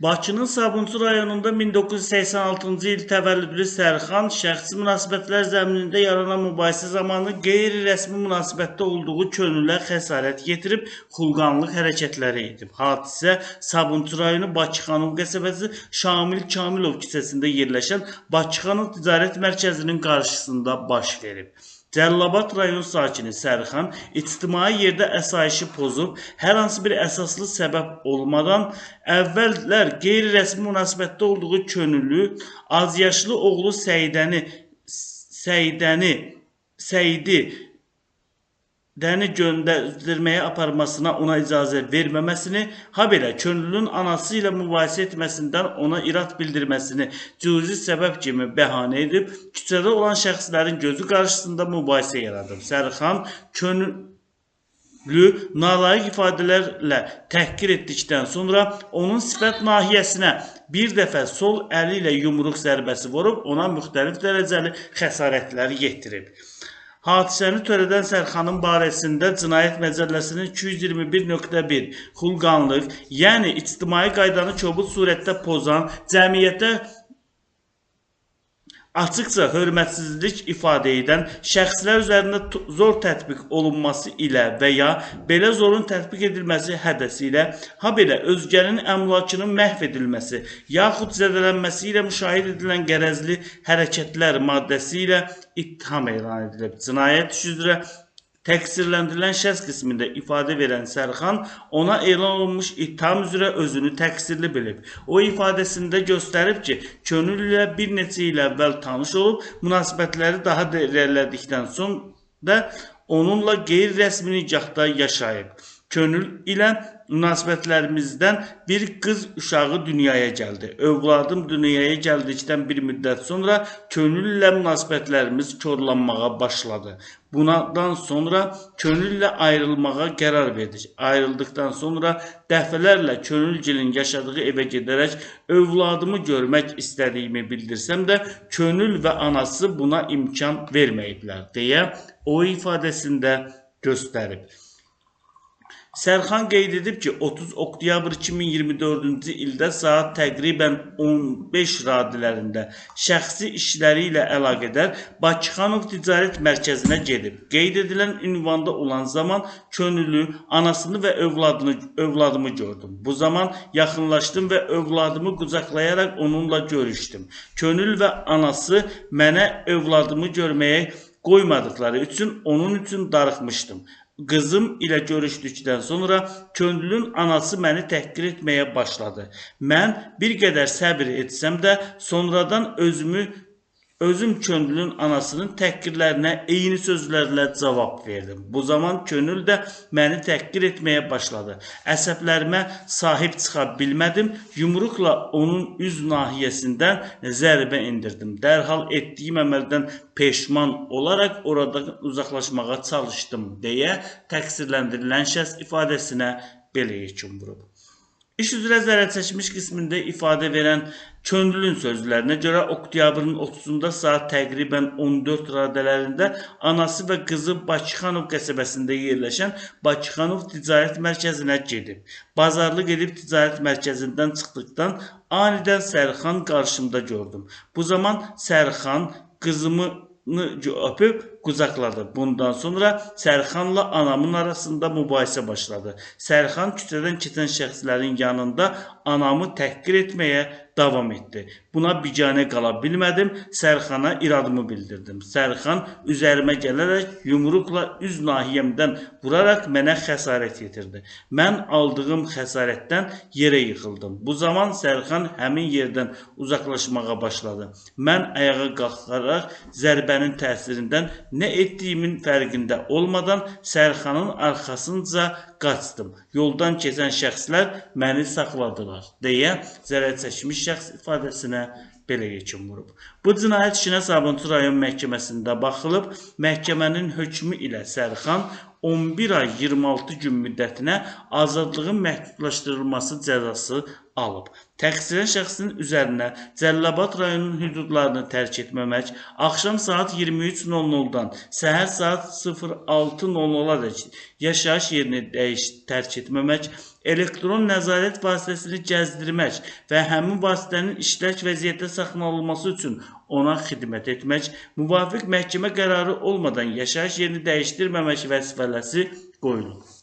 Bakının Sabunçu rayonunda 1986-cı il təvəllüdlü Sərxan şəxsi münasibətlər zəminində yaranan mübahisə zamanı qeyri-rəsmi münasibətdə olduğu könülə xəsarət yetirib, xulqanlıq hərəkətləri edib. Hadisə Sabunçu rayonu Bakıxanov qəsəbəsi Şamil Kamilov küçəsində yerləşən Bakıxanov Ticarət Mərkəzinin qarşısında baş verib. Cəlilabad rayon sakini Sərxan ictimai yerdə əsayişi pozub, hər hansı bir əsaslı səbəb olmadan əvvəllər qeyri-rəsmi münasibətdə olduğu könüllü azyaşlı oğlu Səidəni göndərməyə aparmasına ona icazə verməməsini, habelə könüllünün anası ilə mübahisə etməsindən ona irad bildirməsini cüzi səbəb kimi bəhanə edib, küçədə olan şəxslərin gözü qarşısında mübahisə yaradıb. Sərxan könüllü nalayiq ifadələrlə təhqir etdikdən sonra onun sifət nahiyəsinə bir dəfə sol əli ilə yumruq zərbəsi vurub, ona müxtəlif dərəcəli xəsarətlər yetirib. Hadisəni törədən Sərxanın barəsində Cinayət Məcəlləsinin 221.1 xulqanlıq, yəni ictimai qaydanı kobud surətdə pozan, cəmiyyətə açıqca hörmətsizlik ifadə edən şəxslər üzərində zor tətbiq olunması ilə və ya belə zorun tətbiq edilməsi hədəsi ilə, habelə özgənin əmlakının məhv edilməsi, yaxud zədələnməsi ilə müşahidə edilən qərəzli hərəkətlər maddəsi ilə ittiham elan edilib. Cinayət işi üzrə təqsirləndirilən şəxs qismində ifadə verən Sərxan ona elan olunmuş ittiham üzrə özünü təqsirli bilib. O ifadəsində göstərib ki, könül ilə bir neçə il əvvəl tanış olub, münasibətləri daha da irəlilədikdən sonra onunla qeyri-rəsmi nikahda yaşayıb. Könül ilə münasibətlərimizdən bir qız uşağı dünyaya gəldi. Övladım dünyaya gəldikdən bir müddət sonra könül ilə münasibətlərimiz korlanmağa başladı. Bundan sonra könül ilə ayrılmağa qərar verdik. Ayrıldıkdan sonra dəfələrlə könülgilin yaşadığı evə gedərək övladımı görmək istədiyimi bildirsəm də könül və anası buna imkan verməyiblər deyə o ifadəsində göstərib. Sərxan qeyd edib ki, 30 oktyabr 2024-cü ildə saat təqribən 15 radələrində şəxsi işləri ilə əlaqədar Bakıxanov Ticarət Mərkəzinə gedib. Qeyd edilən ünvanda olan zaman könüllü anasını və övladımı gördüm. Bu zaman yaxınlaşdım və övladımı qucaqlayaraq onunla görüşdüm. Könül və anası mənə övladımı görməyə qoymadıkları üçün onun üçün darıxmışdım. Qızım ilə görüşdükdən sonra könüllün anası məni təhqir etməyə başladı. Mən bir qədər səbir etsəm də sonradan özüm könüllün anasının təhqirlərinə eyni sözlərlə cavab verdim. Bu zaman könül də məni təhqir etməyə başladı. Əsəblərimə sahib çıxa bilmədim. Yumruqla onun üz nahiyəsindən zərbə indirdim. Dərhal etdiyim əməldən peşman olaraq oradan uzaqlaşmağa çalışdım deyə təqsirləndirilən şəxs ifadəsinə belə yekun vurub. İş üzrə zərərçəkmiş qismində ifadə verən könüllün sözlərinə görə oktyabrın 30-da saat təqribən 14 radələrində anası və qızı Bakıxanov qəsəbəsində yerləşən Bakıxanov Ticarət Mərkəzinə gedib. Bazarlıq edib ticarət mərkəzindən çıxdıqdan anidən Sərxan qarşımda gördüm. Bu zaman Sərxan qızımı öpüb qucaqladı. Bundan sonra Sərxanla anamın arasında mübahisə başladı. Sərxan küçədən keçən şəxslərin yanında anamı təhqir etməyə davam etdi. Buna biganə qala bilmədim. Sərxana iradımı bildirdim. Sərxan üzərimə gələrək yumruqla üz nahiyəmdən vuraraq mənə xəsarət yetirdi. Mən aldığım xəsarətdən yerə yıxıldım. Bu zaman Sərxan həmin yerdən uzaqlaşmağa başladı. Mən ayağa qalxaraq zərbənin təsirindən nə etdiyimin fərqində olmadan Sərxanın arxasınca qaçdım. Yoldan keçən şəxslər məni saxladılar deyə zərərçəkmiş şəxs ifadəsinə belə yekun vurub. Bu cinayət işinə Sabunçu rayon məhkəməsində baxılıb, məhkəmənin hökmü ilə Sərxan 11 ay 26 gün müddətinə azadlığın məhdudlaşdırılması cəzası alıb. Təqsirlənən şəxsin üzərinə Cəlilabad rayonunun hüdudlarını tərk etməmək, axşam saat 23:00-dan səhər saat 06:00-dək yaşayış yerini tərk etməmək, elektron nəzarət vasitəsini gəzdirmək və həmin vasitənin işlək vəziyyətdə saxlanılması üçün ona xidmət etmək, müvafiq məhkəmə qərarı olmadan yaşayış yerini dəyişdirməmək vəzifəsi qoyulub.